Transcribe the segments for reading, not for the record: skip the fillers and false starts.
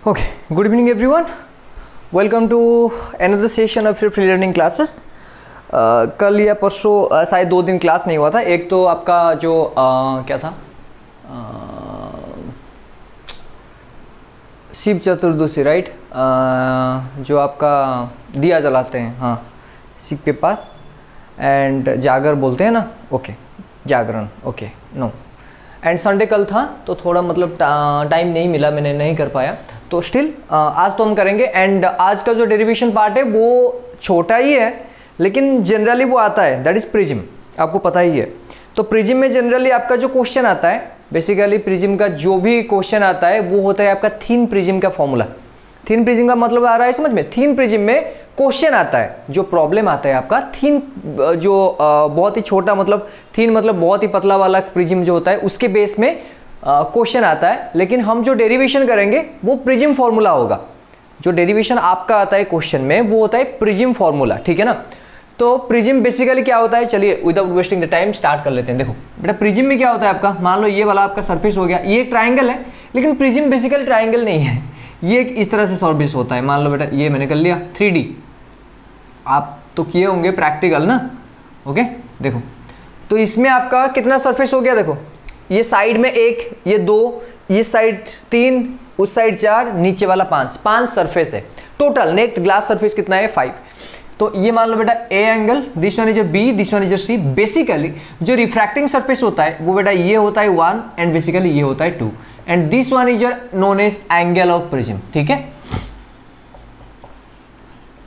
Okay, good evening everyone. Welcome to another session of your free learning classes. कल या परसों शायद 2 दिन क्लास नहीं हुआ था. एक तो आपका जो क्या था शिव चतुर्दशी, राइट, जो आपका दिया जलाते हैं, हाँ, शिव के पास, एंड जागर बोलते हैं ना, ओके, जागरण, ओके, नो. एंड संडे कल था तो थोड़ा मतलब टाइम नहीं मिला, मैंने नहीं कर पाया. तो स्टिल आज तो हम करेंगे. एंड आज का जो डेरिवेशन पार्ट है वो छोटा ही है, लेकिन जनरली वो आता है, दैट इज प्रिज्म. आपको पता ही है. तो प्रिज्म में जनरली आपका जो क्वेश्चन आता है, बेसिकली प्रिज्म का जो भी क्वेश्चन आता है वो होता है आपका थीन प्रिज्म का फॉर्मूला. थीन प्रिज्म का मतलब आ रहा है समझ में. थीन प्रिज्म में क्वेश्चन आता है, जो प्रॉब्लम आता है आपका थीन, जो बहुत ही छोटा, मतलब थीन मतलब बहुत ही पतला वाला प्रिज्म जो होता है, उसके बेस में क्वेश्चन आता है. लेकिन हम जो डेरिवेशन करेंगे वो प्रिज्म फॉर्मूला होगा. जो डेरिवेशन आपका आता है क्वेश्चन में वो होता है प्रिज्म फॉर्मूला, ठीक है ना. तो प्रिज्म बेसिकली क्या होता है, चलिए without wasting the time start कर लेते हैं. देखो बेटा, प्रिज्म में क्या होता है आपका, मान लो ये वाला आपका सरफेस हो गया, ये एक ट्राइंगल है, लेकिन प्रिज्म बेसिकली ट्राइंगल नहीं है. ये इस तरह से सरफेस होता है. मान लो बेटा ये मैंने कर लिया 3D, आप तो किए होंगे प्रैक्टिकल ना, ओके. देखो तो इसमें आपका कितना सरफेस हो गया, देखो ये साइड में 1, ये 2, इस साइड 3, उस साइड 4, नीचे वाला 5 सरफेस है टोटल. नेट ग्लास सरफेस कितना है, 5. तो ये मान लो बेटा A angle, this one is a B, this one is a C. Basically जो रिफ्रैक्टिंग सरफेस होता है वो बेटा ये होता है 1, एंड बेसिकली ये होता है 2, and this one is known as angle of prism, ठीक है.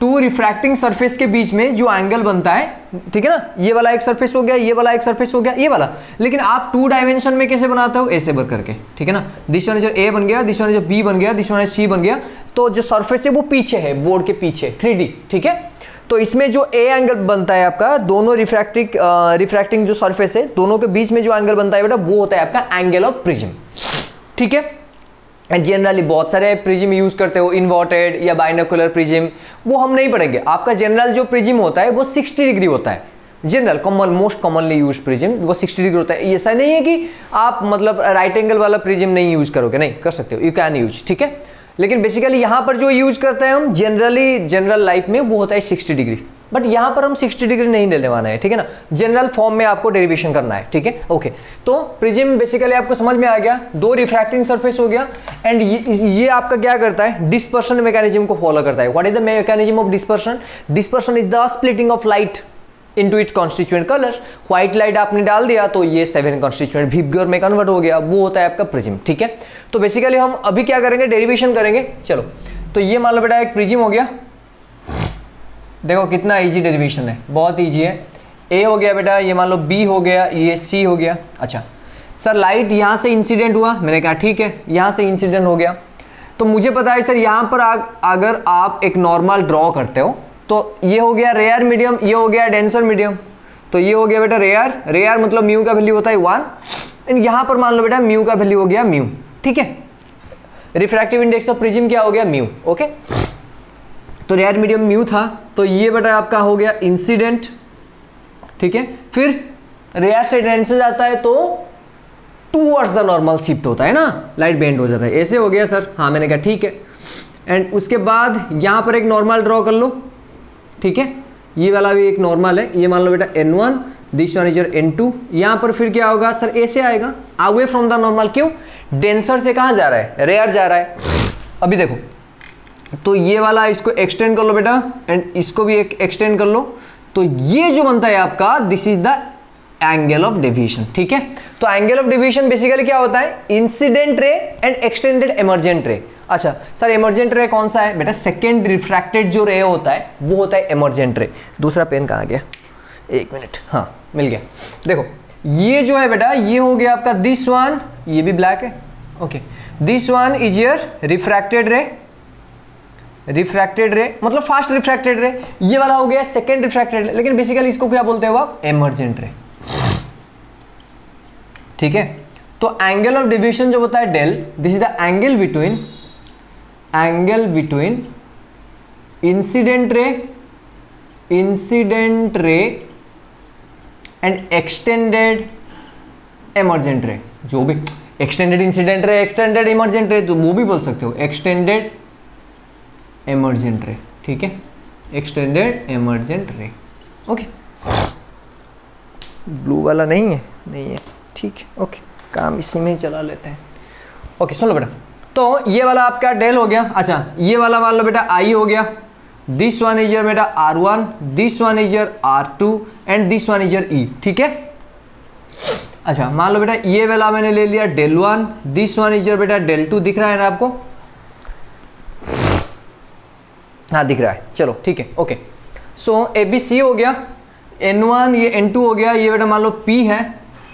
2 रिफ्रैक्टिंग सरफेस के बीच में जो एंगल बनता है, ठीक है ना, ये वाला एक सरफेस हो गया, ये वाला एक सरफेस हो गया, ये वाला. लेकिन आप 2 डायमेंशन में कैसे बनाते हो, ऐसे बर करके, ठीक है ना. दिस वन इज ए बन गया, दिस वन इज बी बन गया, दिस वन इज सी बन गया. तो जो सरफेस है वो पीछे है, बोर्ड के पीछे 3D, ठीक है. तो इसमें जो ए एंगल बनता है आपका, दोनों रिफ्रैक्टिंग जो सरफेस है दोनों के बीच में जो एंगल बनता है बेटा वो होता है आपका एंगल ऑफ प्रिज्म, ठीक है. एंड जनरली बहुत सारे प्रिज्म यूज करते हो, इन्वर्टेड या बाइनोकुलर प्रिज्म, वो हम नहीं पढ़ेंगे. आपका जनरल जो प्रिज्म होता है वो 60 डिग्री होता है. General most commonly use prism वो 60 डिग्री होता है. ऐसा नहीं है कि आप मतलब राइट एंगल वाला प्रिज्म नहीं यूज करोगे, नहीं कर सकते हो, यू कैन यूज, ठीक है. लेकिन बेसिकली यहाँ पर जो यूज करते हैं हम जनरल लाइफ में वो होता है 60 डिग्री. बट यहाँ पर हम 60 डिग्री नहीं लेने वाला है, ठीक है ना. जनरल फॉर्म में आपको डेरिवेशन करना है, ठीक है, ओके. तो प्रिज्म बेसिकली आपको समझ में आ गया, 2 रिफ्रैक्टिंग सरफेस हो गया. एंड ये आपका क्या करता है, डिस्पर्शन मैकेनिज्म को फॉलो करता है. What is the mechanism of dispersion? Dispersion is the splitting of light into its constituent colours. White light आपने डाल दिया तो ये 7 कॉन्स्टिट्यूएंट विबगर में कन्वर्ट हो गया, वो होता है आपका प्रिज्म, ठीक है. तो बेसिकली हम अभी क्या करेंगे, डेरिवेशन करेंगे. चलो तो ये मान लो बेटा एक प्रिज्म हो गया. देखो कितना इजी डेरिवेशन है, बहुत इजी है. ए हो गया बेटा, ये मान लो बी हो गया, ये सी हो गया. अच्छा सर लाइट यहाँ से इंसिडेंट हुआ, मैंने कहा ठीक है, यहाँ से इंसिडेंट हो गया. तो मुझे पता है सर यहाँ पर अगर आप एक नॉर्मल ड्रॉ करते हो तो ये हो गया रेयर मीडियम, ये हो गया डेंसर मीडियम. तो ये हो गया बेटा रेयर मतलब म्यू का वैल्यू होता है 1, एंड यहाँ पर मान लो बेटा म्यू का वैल्यू हो गया म्यू, ठीक है. रिफ्रैक्टिव इंडेक्स ऑफ प्रिज्म क्या हो गया, म्यू, ओके. तो रेयर मीडियम म्यू था, तो ये बेटा आपका हो गया इंसिडेंट, ठीक है. फिर रेयर से डेंसर जाता है तो टूवर्ड्स द नॉर्मल शिफ्ट होता है ना, लाइट बेंड हो जाता है. ऐसे हो गया सर, हाँ मैंने कहा ठीक है. एंड उसके बाद यहाँ पर एक नॉर्मल ड्रॉ कर लो, ठीक है. ये वाला भी एक नॉर्मल है, ये मान लो बेटा N1, this one is N2. यहाँ पर फिर क्या होगा सर, ऐसे आएगा अवे फ्रॉम द नॉर्मल. क्यों, डेंसर से कहाँ जा रहा है, रेयर जा रहा है. अभी देखो तो ये वाला इसको एक्सटेंड कर लो बेटा, एंड इसको भी एक एक्सटेंड कर लो. तो ये जो बनता है आपका, this is the angle of deviation, ठीक है. तो एंगल ऑफ डेविएशन बेसिकली क्या होता है, incident ray and extended emergent रे. अच्छा सर इमर्जेंट रे कौन सा है बेटा, सेकेंड रिफ्रैक्टेड जो रे होता है वो होता है इमर्जेंट रे. दूसरा पेन कहाँ गया, 1 मिनट, हाँ मिल गया. देखो ये जो है बेटा, ये हो गया आपका दिस वन, ये भी ब्लैक है, okay. This one is your refracted रे मतलब फास्ट रिफ्रैक्टेड रे. ये वाला हो गया सेकेंड रिफ्रैक्टेड रे, लेकिन बेसिकली इसको क्या बोलते हो आप, इमर्जेंट रे, ठीक है. तो एंगल ऑफ डेविएशन जो होता है del, this is the angle between incident ray and extended emergent ray. जो भी extended incident ray, extended emergent ray, तो वो भी बोल सकते हो एक्सटेंडेड इमरजेंट रे, ठीक है, एक्सटेंडेड इमरजेंट रे। ओके, ब्लू वाला नहीं है, नहीं है, ठीक है, ओके, काम इसी में ही चला लेते हैं। ओके सुन लो बेटा, तो ये वाला आपका डेल हो गया। अच्छा ये वाला मान लो बेटा आई हो गया, दिस वन इज योर बेटा R1, this one is your R2 and this one is your E, ठीक है। अच्छा मान लो बेटा ये वाला मैंने ले लिया del 1, this one is your बेटा डेल 2, दिख रहा है ना आपको? हाँ दिख रहा है, चलो ठीक है, ओके। सो ABC हो गया, N1 ये N2 हो गया, ये बेटा मान लो P है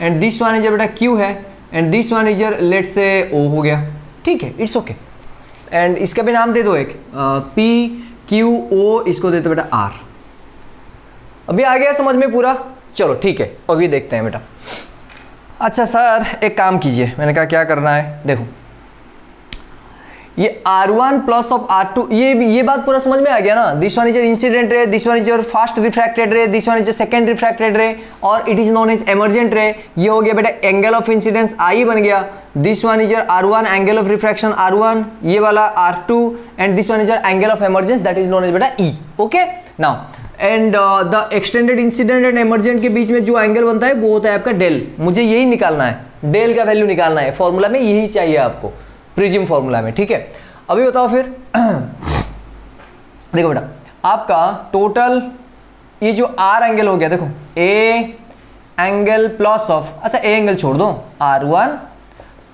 and this one is your बेटा Q है and this one is your let say O हो गया, ठीक है, इट्स ओके। एंड इसका भी नाम दे दो एक P Q O, इसको देते बेटा R। अभी आ गया समझ में पूरा? चलो ठीक है, अभी देखते हैं बेटा। अच्छा सर एक काम कीजिए, मैंने कहा क्या करना है, देखो ये R1 प्लस ऑफ R2, ये बात पूरा समझ में आ गया ना? This one is your incident ray, this one is your first refracted ray, this one is your second refracted ray और it is known as emergent ray. ये हो गया बेटा एंगल ऑफ इंसिडेंस I बन गया, this one is your R1 angle of refraction R1, ये वाला R2 and this one is your angle of emergence that is known as बेटा E। Okay now and the extended incident and emergent के बीच में जो angle बनता है वो होता है आपका डेल। मुझे यही निकालना है, डेल का वैल्यू निकालना है, फॉर्मूला में यही चाहिए आपको, प्रिज्म फॉर्मूला में, ठीक है। अभी बताओ फिर देखो बेटा आपका टोटल ये जो R एंगल हो गया, देखो A एंगल प्लस ऑफ, अच्छा A एंगल छोड़ दो, R1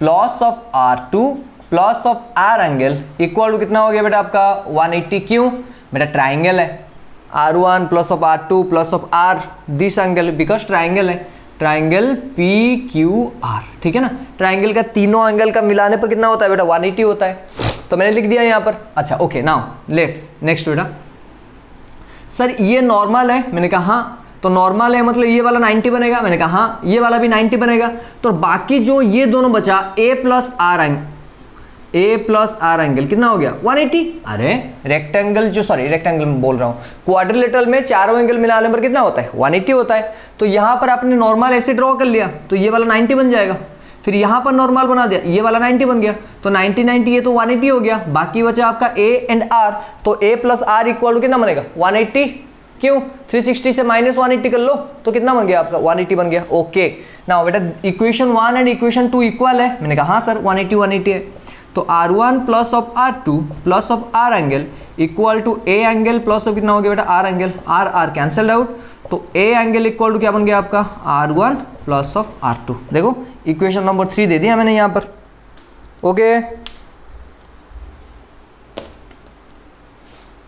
plus of R2 plus of R angle equal to कितना हो गया बेटा आपका 180। क्यों बेटा? ट्राइंगल है, R1 plus of R2 plus of R this angle, because triangle है, ट्राइंगल PQR, ठीक है ना। ट्राइंगल का तीनों एंगल का मिलाने पर कितना होता है बेटा? 180 होता है, तो मैंने लिख दिया यहाँ पर। अच्छा ओके नाउ लेट्स नेक्स्ट बेटा, सर ये नॉर्मल है, मैंने कहा हाँ, तो नॉर्मल है मतलब ये वाला 90 बनेगा, मैंने कहा हाँ, ये वाला भी 90 बनेगा। तो बाकी जो ये दोनों बचा A प्लस R एंगल कितना हो गया? 180। अरे रेक्टेंगल जो, सॉरी रेक्टेंगल में बोल रहा हूँ, क्वाड्रिलेटरल में चारों एंगल मिलाने पर कितना होता है? 180 होता है। तो यहाँ पर आपने नॉर्मल ऐसे ड्रॉ कर लिया तो ये वाला 90 बन जाएगा, फिर यहाँ पर नॉर्मल बना दिया, ये वाला 90 बन गया, तो 90 90 ये तो 180 हो गया। बाकी बचा आपका A एंड R, तो A plus R equal to कितना बनेगा? 180। क्यों? 360 से माइनस 180 कर लो तो कितना बन गया आपका? 180 बन गया। ओके नाउ बेटा इक्वेशन 1 एंड इक्वेशन 2 इक्वल है, मैंने कहा हाँ सर 180 180 है। तो R1 plus of R2 plus of R angle equal to A angle plus of कितना हो गया बेटा? R angle, R cancelled out, तो A एंगल इक्वल टू क्या बन गया आपका? R1 plus of R2। देखो इक्वेशन नंबर 3 दे दिया मैंने यहाँ पर। ओके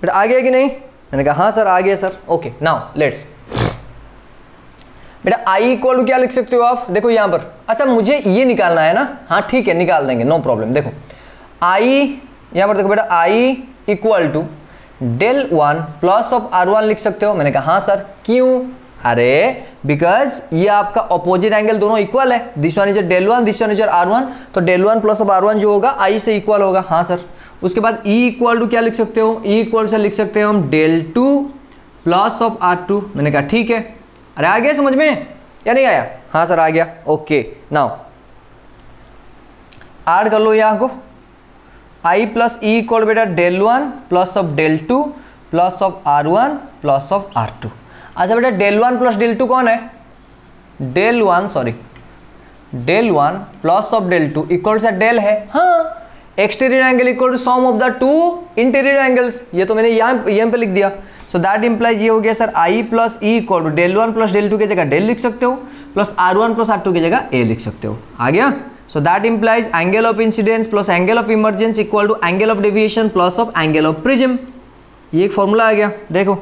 बेटा आ गया कि नहीं? मैंने कहा हाँ सर आ गया सर। ओके नाउ लेट्स बेटा I इक्वल टू क्या लिख सकते हो आप? देखो यहाँ पर, अच्छा मुझे ये निकालना है ना, हाँ ठीक है निकाल देंगे, नो प्रॉब्लम। देखो I यहाँ पर देखो बेटा I equal to del 1 plus of R1 लिख सकते हो, मैंने कहा हाँ सर। क्यों? अरे बिकॉज ये आपका ऑपोजिट एंगल दोनों इक्वल है, this one is del 1 this one is R1, तो डेल 1 प्लस ऑफ R1 जो होगा I से इक्वल होगा। हाँ सर। उसके बाद E इक्वल टू क्या लिख सकते हो? E इक्वल से लिख सकते हो हम डेल 2 प्लस ऑफ R2, मैंने कहा ठीक है। अरे आ गया समझ में या नहीं आया? हाँ सर आ गया। ओके नाउ ऐड कर लो यहाँ को, I प्लस E इक्वल बेटा del 1 plus of del 2 plus of R1 plus of R2। अच्छा बेटा डेल 1 प्लस डेल 2 कौन है? Del 1 plus of del 2 equal से डेल है, हाँ, exterior angle equal to sum of the two interior angles, ये तो मैंने यहाँ पे लिख दिया। सो दैट इंप्लाइज ये हो गया sir I plus E equal to del 1 plus del 2 की जगह डेल लिख सकते हो, प्लस R1 प्लस R2 की जगह A लिख सकते हो। आ गया? So that implies angle of incidence plus angle of emergence equal to angle of deviation plus of angle of prism. ये एक फॉर्मूला आ गया, देखो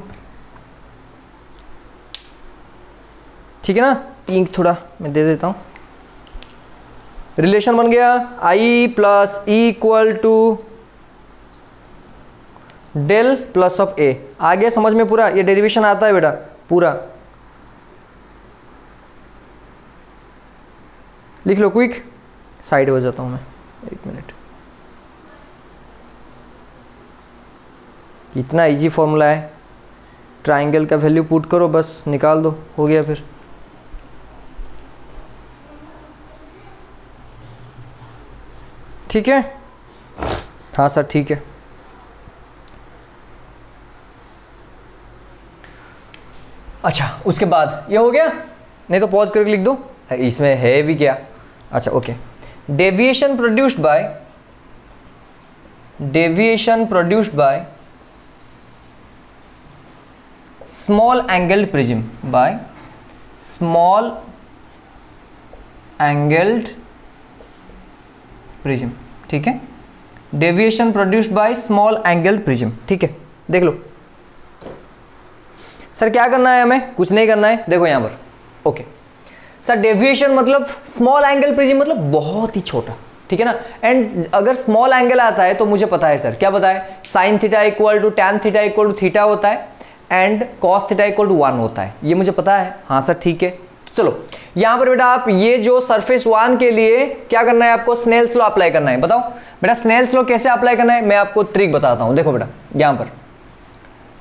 ठीक है ना। इंक थोड़ा मैं दे देता हूँ, रिलेशन बन गया I plus E equal to del plus of A। आ गया समझ में पूरा? ये डेरिवेशन आता है बेटा पूरा, लिख लो क्विक, साइड हो जाता हूं मैं, एक मिनट। कितना इजी फॉर्मूला है, ट्राइंगल का वैल्यू पुट करो बस निकाल दो, हो गया फिर। ठीक है, हाँ सर ठीक है। अच्छा उसके बाद ये हो गया, नहीं तो पॉज करके लिख दो, इसमें है भी क्या। अच्छा okay, deviation produced by small angled prism, by small angled prism, ठीक है, deviation produced by small angled prism, ठीक है। देख लो सर क्या करना है हमें, कुछ नहीं करना है, देखो यहां पर ओके सर, डेविएशन मतलब स्मॉल एंगल प्रिज्म मतलब बहुत ही छोटा, ठीक है ना। एंड अगर स्मॉल एंगल आता है तो मुझे पता है सर, क्या पता है, sine theta equal to tan theta equal to theta होता है and cos theta equal to 1 होता है, ये मुझे पता है। हाँ सर ठीक है, तो चलो यहां पर बेटा आप ये जो सरफेस 1 के लिए क्या करना है, आपको स्नेल्स लॉ अप्लाई करना है। बताओ बेटा स्नेल्स लॉ कैसे अप्लाई करना है, मैं आपको ट्रिक बताता हूं। देखो बेटा यहां पर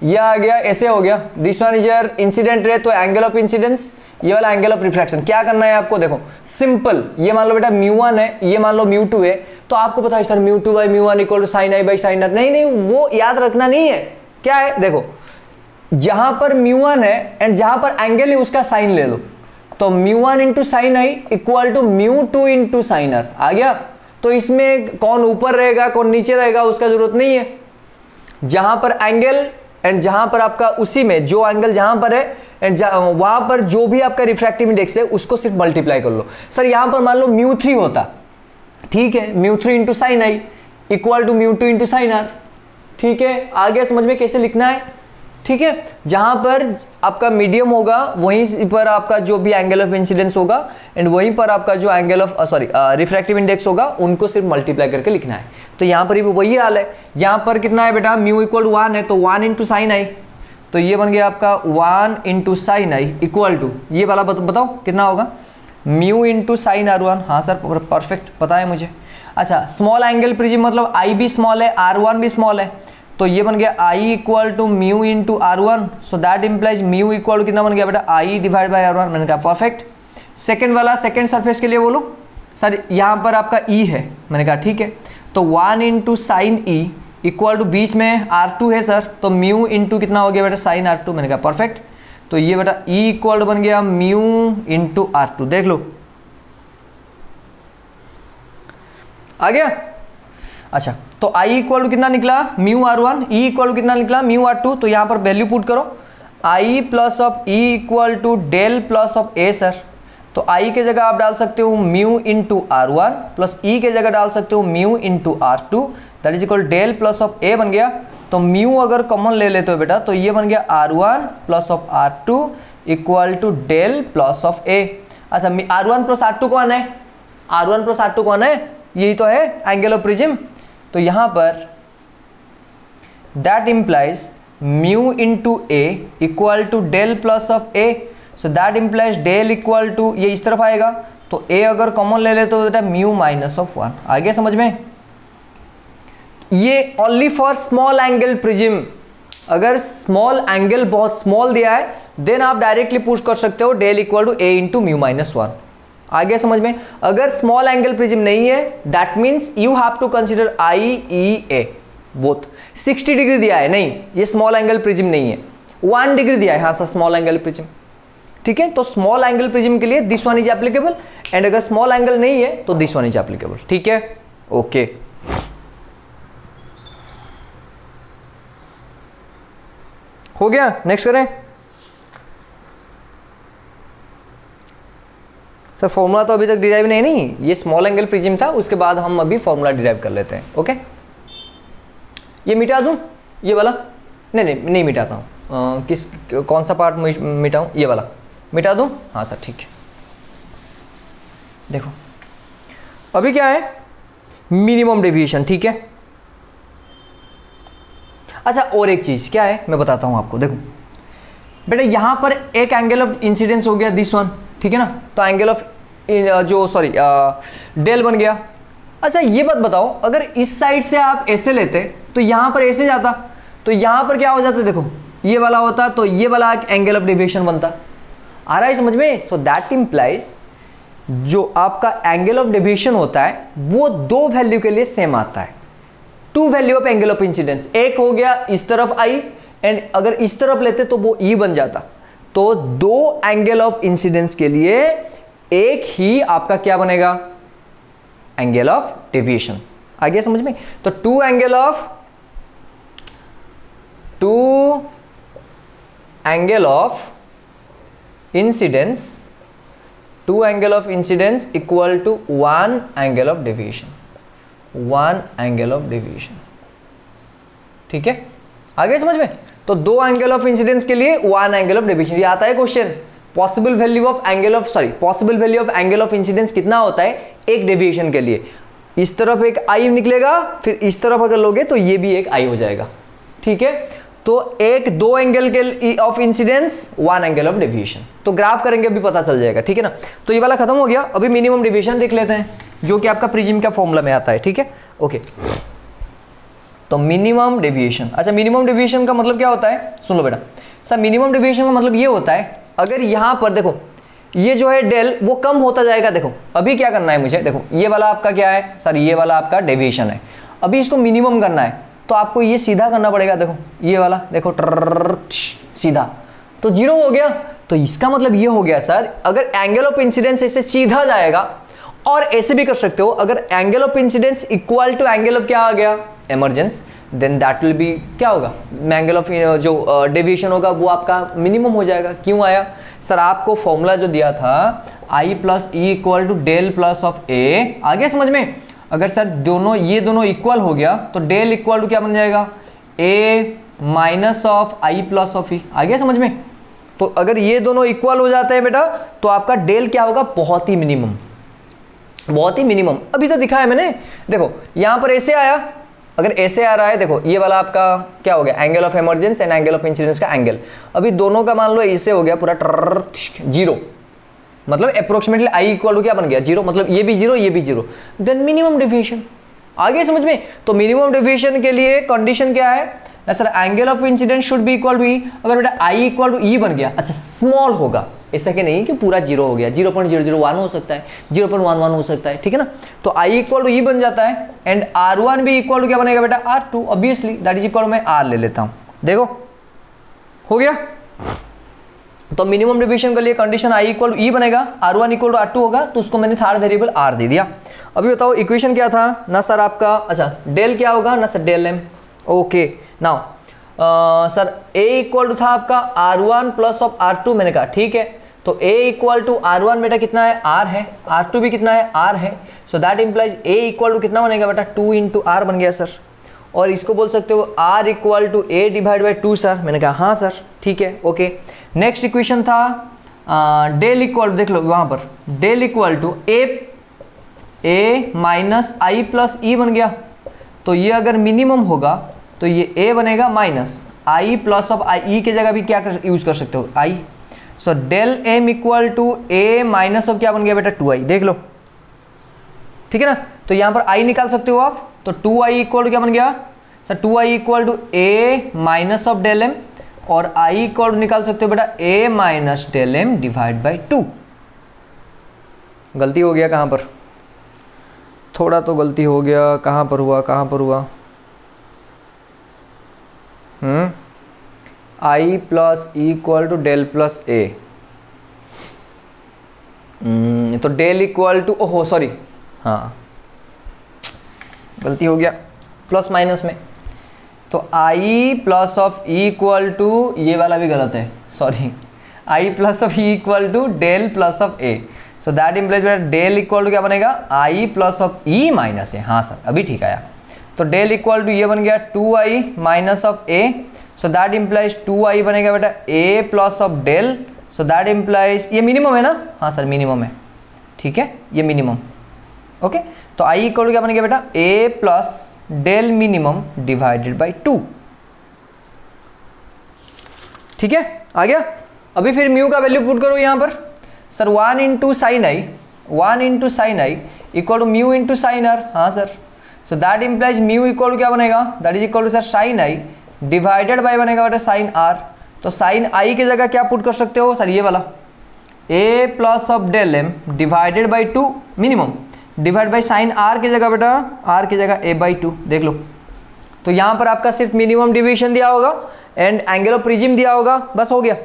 यह आ गया, ऐसे हो गया, this one is your incident रे, तो एंगल ऑफ इंसिडेंस, ये वाला एंगल ऑफ रिफ्रैक्शन। क्या करना है आपको, देखो सिंपल, ये मान लो बेटा μ1 है, ये मान लो μ2 है, तो आपको पता है sir μ2 by μ1 equal to sine i by sine r, नहीं वो याद रखना नहीं है। क्या है, देखो जहां पर μ1 है एंड जहां पर एंगल है उसका साइन ले लो, तो μ1 into sine I equal to μ2 into sine r आ गया। तो इसमें कौन ऊपर रहेगा कौन नीचे रहेगा उसका जरूरत नहीं है, जहां पर एंगल एंड जहां पर आपका उसी में जो एंगल जहां पर है एंड वहां पर जो भी आपका रिफ्रैक्टिव इंडेक्स है उसको सिर्फ मल्टीप्लाई कर लो। सर यहां पर मान लो μ3 होता, ठीक है, μ3 into sine I equal to μ2 into sine r, ठीक है, आगे समझ में कैसे लिखना है, ठीक है। जहां पर आपका मीडियम होगा वहीं पर आपका जो भी एंगल ऑफ इंसिडेंस होगा एंड वहीं पर आपका जो एंगल ऑफ रिफ्रैक्टिव इंडेक्स होगा उनको सिर्फ मल्टीप्लाई करके लिखना है। तो यहां पर भी वही हाल है, यहां पर कितना है बेटा, म्यू इक्वल टू 1 है, तो 1 इंटू साइन आई, तो ये बन गया आपका 1 into sine I equal to, ये वाला बताओ कितना होगा, म्यू इंटू साइन R1। हाँ सर परफेक्ट पता है मुझे। अच्छा स्मॉल एंगल प्रिज्म मतलब आई भी स्मॉल है R1 भी स्मॉल है, तो ये बन गया i equal to mu into R1, so that implies mu equal to कितना बन गया बेटा, आई डिवाइड बाई R1। मैंने कहा परफेक्ट। सेकंड वाला सेकंड सरफेस के लिए बोलो सर, यहाँ पर आपका ई है, मैंने कहा ठीक है, तो 1 into sine e equal to बीच में R2 है सर, तो म्यू इंटू कितना हो गया बेटा साइन R2। मैंने कहा परफेक्ट, तो ये बेटा ई इक्वल बन गया म्यू इंटू R2। देख लो आ गया। अच्छा तो I इक्वल टू कितना निकला, mu R1, E equal to कितना निकला, म्यू R2। तो यहाँ पर वैल्यू पुट करो, I plus of E equal to del plus of A sir, तो I के जगह आप डाल सकते हो mu into R1 plus E के जगह डाल सकते हो mu into R2, that is equal del plus of A बन गया। तो म्यू अगर कॉमन ले लेते हो बेटा तो ये बन गया R1 plus of R2 equal to del plus of A। अच्छा R1 प्लस R2 कौन है, R1 प्लस R2 कौन है, यही तो है एंगल ऑफ प्रिज्म। तो यहां पर that implies mu into A equal to del plus of A, so that implies del equal to, ये इस तरफ आएगा, तो ए अगर कॉमन ले लेते हो बेटा म्यू माइनस ऑफ 1। आगे समझ में, ये only for small angle prism. अगर स्मॉल एंगल बहुत स्मॉल दिया है देन आप डायरेक्टली पुश कर सकते हो del equal to A into mu minus 1। आगे समझ में, अगर स्मॉल एंगल प्रिज्म नहीं है that means you have to consider I E A both. 60 degree दिया है, नहीं ये स्मॉल एंगल प्रिज्म नहीं है, 1 डिग्री दिया है, हाँ सर स्मॉल एंगल प्रिज्म, ठीक है। तो स्मॉल एंगल प्रिज्म के लिए this one is applicable and अगर स्मॉल एंगल नहीं है तो दिस वन इज एप्लीकेबल, ठीक है ओके। हो गया, नेक्स्ट करें सर। फॉर्मूला तो अभी तक डिराइव नहीं, ये स्मॉल एंगल प्रिज्म था, उसके बाद हम अभी फॉर्मूला डिराइव कर लेते हैं, ओके। ये मिटा दूं ये वाला, नहीं मिटाता हूँ, कौन सा पार्ट मिटाऊं, ये वाला मिटा दूं, हाँ सर ठीक है। देखो अभी क्या है, मिनिमम डेविएशन, ठीक है। अच्छा और एक चीज क्या है मैं बताता हूं आपको, देखो बेटा यहां पर एक एंगल ऑफ इंसिडेंस हो गया दिस वन, ठीक है ना, तो एंगल ऑफ डेल बन गया। अच्छा ये बात बताओ, अगर इस साइड से आप ऐसे लेते तो यहां पर ऐसे जाता, तो यहां पर क्या हो जाता, देखो ये वाला होता, तो ये वाला एंगल ऑफ डेविएशन बनता। आ रहा है समझ में, सो दैट इंप्लाइज जो आपका एंगल ऑफ डेविएशन होता है वो दो वैल्यू के लिए सेम आता है। Two value of angle of incidence, एक हो गया इस तरफ आई एंड अगर इस तरफ लेते तो वो ई बन जाता। तो दो एंगल ऑफ इंसिडेंस के लिए एक ही आपका क्या बनेगा, एंगल ऑफ डेविएशन। आ गया समझ में? तो two angle of incidence, two angle of incidence equal to one angle of deviation, one angle of deviation. ठीक है, आगे समझ में? तो दो एंगल ऑफ इंसिडेंस के लिए वन एंगल ऑफ डेविएशन। ये आता है question, possible value of angle of incidence कितना होता है एक डेविएशन के लिए। इस तरफ एक आई निकलेगा, फिर इस तरफ अगर लोगे तो ये भी एक आई हो जाएगा। ठीक है, तो एक दो एंगल के of incidence, one angle of deviation. तो ग्राफ करेंगे अभी पता चल जाएगा। ठीक है ना, तो ये वाला खत्म हो गया। अभी मिनिमम डेविएशन देख लेते हैं जो कि आपका प्रिज्म का फॉर्मूला में आता है। ठीक है, ओके। तो मिनिमम डेविएशन, अच्छा मिनिमम डेविएशन का मतलब क्या होता है, सुन लो बेटा। सर मिनिमम डेविएशन का मतलब ये होता है, अगर यहां पर देखो ये जो है डेल वो कम होता जाएगा। देखो अभी क्या करना है मुझे, देखो ये वाला आपका क्या है सर, ये वाला आपका डेविएशन है। अभी इसको मिनिमम करना है तो आपको ये सीधा करना पड़ेगा। देखो ये वाला देखो सीधा, तो जीरो हो गया। तो इसका मतलब ये हो गया सर, अगर एंगल ऑफ इंसिडेंस ऐसे सीधा जाएगा, और ऐसे भी कर सकते हो, अगर angle of incidence equal to angle of क्या आ गया, emergence, then that will be क्या होगा, एंगल ऑफ जो डेविएशन होगा वो आपका मिनिमम हो जाएगा। क्यों आया सर, आपको फॉर्मूला जो दिया था I plus e equal to del plus of a, आगे समझ में? अगर सर दोनों ये दोनों इक्वल हो गया तो डेल इक्वल टू क्या बन जाएगा, a minus of i plus of e. आगे समझ में? तो अगर ये दोनों इक्वल हो जाते हैं बेटा तो आपका डेल क्या होगा, बहुत ही मिनिमम, बहुत ही मिनिमम। अभी तो दिखाया मैंने, देखो यहां पर ऐसे आया, अगर ऐसे आ रहा है, देखो ये वाला आपका क्या हो गया, angle of emergence and angle of incidence का एंगल। अभी दोनों का मान लो ऐसे हो गया पूरा जीरो, मतलब अप्रोक्सीमेटली आई इक्वल टू क्या बन गया, जीरो, मतलब ये भी जीरो ये भी जीरो, देन मिनिमम डेविएशन। आगे समझ में? तो मिनिमम डेविएशन के लिए कंडीशन क्या है ना sir, angle of incidence should be equal to e. अगर बेटा आई इक्वल टू ई बन गया, अच्छा स्मॉल होगा, ऐसा कि नहीं कि पूरा जीरो हो गया, 0.001 हो सकता है, 0.11 हो सकता है। ठीक है ना, तो आई इक्वल टू ई बन जाता है एंड R1 भी इक्वल टू क्या बनेगा बेटा, R2, obviously that is equal to, मैं R ले लेता हूं, देखो हो गया। तो मिनिमम डेविएशन के लिए कंडीशन आई इक्वल टू ई बनेगा, R1 इक्वल टू R2 होगा, तो उसको मैंने थर्ड वेरिएबल R दे दिया। अभी बताओ इक्वेशन क्या था ना सर आपका, अच्छा डेल क्या होगा ना sir, del M. Okay now sir A equal to था आपका R1 प्लस ऑफ R2, मैंने कहा ठीक है। तो A इक्वल टू R1 बेटा कितना है, R है, R2 भी कितना है, R है। So that implies A equal to कितना बनेगा बेटा, 2 इंटू R बन गया सर। और इसको बोल सकते हो R equal to A divide by 2 sir, मैंने कहा हाँ सर ठीक है ओके। नेक्स्ट इक्वेशन था डेल इक्वल, देख लो वहाँ पर del equal to A minus i plus e बन गया। तो ये अगर मिनिमम होगा तो ये A बनेगा minus i plus of i, e के जगह भी क्या यूज कर सकते हो, i. So del m equal to A minus of क्या बन गया बेटा, 2i, देख लो ठीक है ना। तो यहाँ पर i निकाल सकते हो आप, तो 2i इक्वल टू क्या बन गया sir, 2i equal to A minus of del M, और i इक्वल टू निकाल सकते हो बेटा A minus del M divide by 2। गलती हो गया कहाँ पर, थोड़ा तो गलती हो गया, कहाँ पर हुआ, कहाँ पर हुआ, i plus e equal to del plus a, तो डेल इक्वल टू, ओहो सॉरी, हाँ गलती हो गया प्लस माइनस में। तो i plus of e equal to, ये वाला भी गलत है sorry, i plus of e equal to del plus of A. So that implies del equal to क्या बनेगा, i plus of e minus a. हाँ सर अभी ठीक आया। तो डेल इक्वल टू ये बन गया 2i minus of A, so that implies 2i बनेगा बेटा a plus of del. So that implies, ये मिनिमम है ना, हाँ सर मिनिमम है ठीक है, ये मिनिमम ओके। तो i इक्वल टू क्या बनेगा बेटा a plus del minimum divided by 2, ठीक है आ गया। अभी फिर म्यू का वैल्यू पुट करो यहाँ पर sir, 1 into sine i, 1 into sine I equal to mu into sine r, हाँ sir. So that implies mu equal to क्या बनेगा, that is equal to sir sine i divided by बनेगा बेटा sine r. तो sine i की जगह क्या put कर सकते हो सर, ये वाला a plus of del m divided by 2 minimum divide by sine r की जगह बेटा आर की जगह ए बाई 2 देख लो। तो यहाँ पर आपका सिर्फ मिनिमम डिवीजन दिया होगा एंड एंगल ऑफ प्रिज्म दिया होगा, बस हो गया।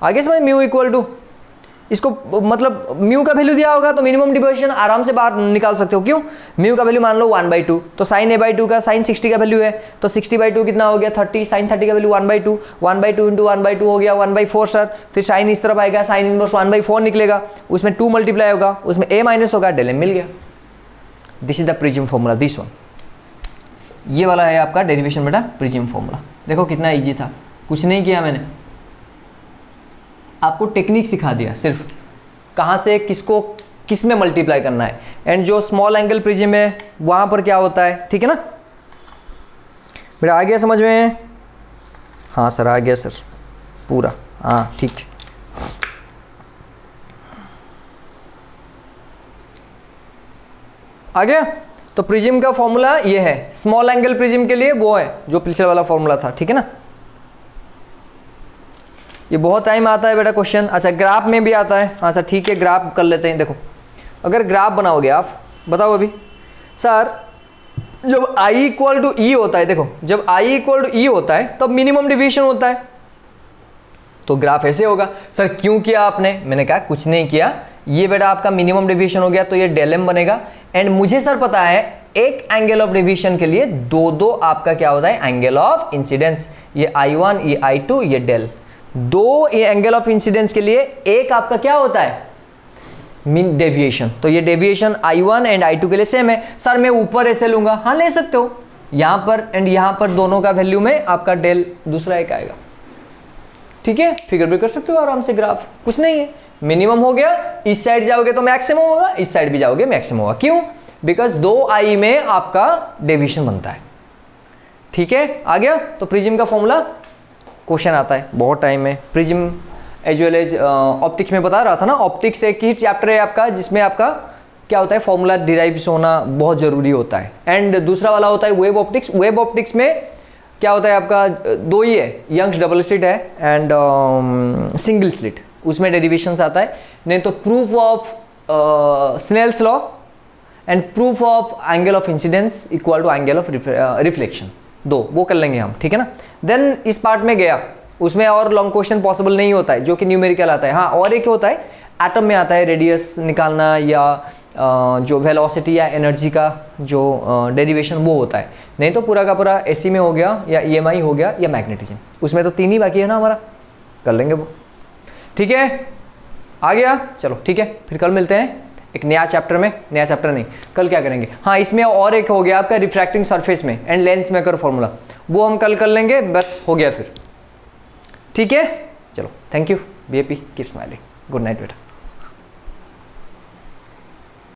आगे समझ, म्यू इक्वल टू इसको मतलब म्यू का वैल्यू दिया होगा तो मिनिमम डिवीजन आराम से बाहर निकाल सकते हो। क्यों? म्यू का वैल्यू मान लो 1/2, तो साइन ए बाई 2 का साइन 60 का वैल्यू है तो 60/2 कितना हो गया 30, साइन 30 का वैल्यू 1/2, 1/2 इंटू 1/2 हो गया 1/4 सर। फिर साइन इस तरफ आएगा, साइन इनवर्स 1/4 निकलेगा, उसमें 2 मल्टीप्लाई होगा, उसमें ए माइनस होगा, डेल एम मिल गया। This is the prism formula, this one. ये वाला है आपका डेरिवेशन बेटा प्रिज्म फॉर्मूला। देखो कितना ईजी था, कुछ नहीं किया मैंने, आपको टेक्निक सिखा दिया, सिर्फ कहाँ से किसको किस में मल्टीप्लाई करना है एंड जो स्मॉल एंगल प्रिज्म है वहाँ पर क्या होता है, ठीक है ना बेटा? आ गया समझ में? हाँ सर आ गया सर पूरा, हाँ ठीक है। आ गया? तो प्रिज्म का फॉर्मूला ये है, स्मॉल एंगल प्रिज्म के लिए वो है जो पिछले वाला फॉर्मूला था, ठीक है ना? ये बहुत टाइम आता है बेटा क्वेश्चन। अच्छा ग्राफ में भी आता है, हाँ सर ठीक है ग्राफ कर लेते हैं। देखो अगर ग्राफ बनाओगे आप, बताओ अभी सर जब i इक्वल टू ई होता है, देखो जब i इक्वल टू ई होता है तब मिनिमम डिवीजन होता है, तो ग्राफ ऐसे होगा। सर क्यों किया आपने? मैंने कहा कुछ नहीं किया, ये बेटा आपका मिनिमम डिवीजन हो गया तो ये डेल एम बनेगा। एंड मुझे सर पता है एक एंगल ऑफ डिवीजन के लिए दो आपका क्या होता है एंगल ऑफ इंसिडेंस, ये I1 ये I2 ये डेल, दो एंगल ऑफ इंसिडेंस के लिए एक आपका क्या होता है मीन डेविएशन। तो ये डेविएशन I1 एंड I2 के लिए सेम है। सर मैं ऊपर ऐसे लूंगा, हाँ ले सकते हो, यहां पर एंड यहां पर दोनों का वैल्यू में आपका डेल दूसरा एक आएगा, ठीक है? फिगर भी कर सकते हो आराम से, ग्राफ कुछ नहीं है, मिनिमम हो गया, इस साइड जाओगे तो मैक्सिमम होगा, इस साइड भी जाओगे मैक्सिमम होगा। क्यों? बिकॉज दो आई में आपका डेविएशन बनता है, ठीक है? आ गया? तो प्रिज्म का फॉर्मूला क्वेश्चन आता है बहुत टाइम में, prism as well as optics में बता रहा था ना, ऑप्टिक्स एक ही चैप्टर है आपका जिसमें आपका क्या होता है फॉर्मूला डिराइव होना बहुत जरूरी होता है। एंड दूसरा वाला होता है वेब ऑप्टिक्स। वेब ऑप्टिक्स में क्या होता है आपका दो ही है, यंग्स डबल स्लिट है एंड सिंगल स्लिट, उसमें डेरिवेशंस आता है। नहीं तो proof of Snell's law and proof of angle of incidence equal to angle of reflection, दो वो कर लेंगे हम, ठीक है ना? देन इस पार्ट में गया, उसमें और लॉन्ग क्वेश्चन पॉसिबल नहीं होता है जो कि न्यूमेरिकल आता है। हाँ और एक होता है एटम में आता है रेडियस निकालना या जो वेलोसिटी या एनर्जी का जो डेरिवेशन वो होता है। नहीं तो पूरा का पूरा एसी में हो गया या ईएमआई हो गया या मैग्नेटिज्म, उसमें तो तीन ही बाकी है ना हमारा, कर लेंगे वो, ठीक है? आ गया? चलो ठीक है, फिर कल मिलते हैं एक नया चैप्टर में, नया चैप्टर नहीं कल क्या करेंगे, हाँ इसमें और एक हो गया आपका रिफ्रैक्टिंग सरफेस में एंड लेंस मेकर फॉर्मूला, वो हम कल कर लेंगे, बस हो गया फिर, ठीक है? चलो thank you BAP, keep smiling, good night बेटा।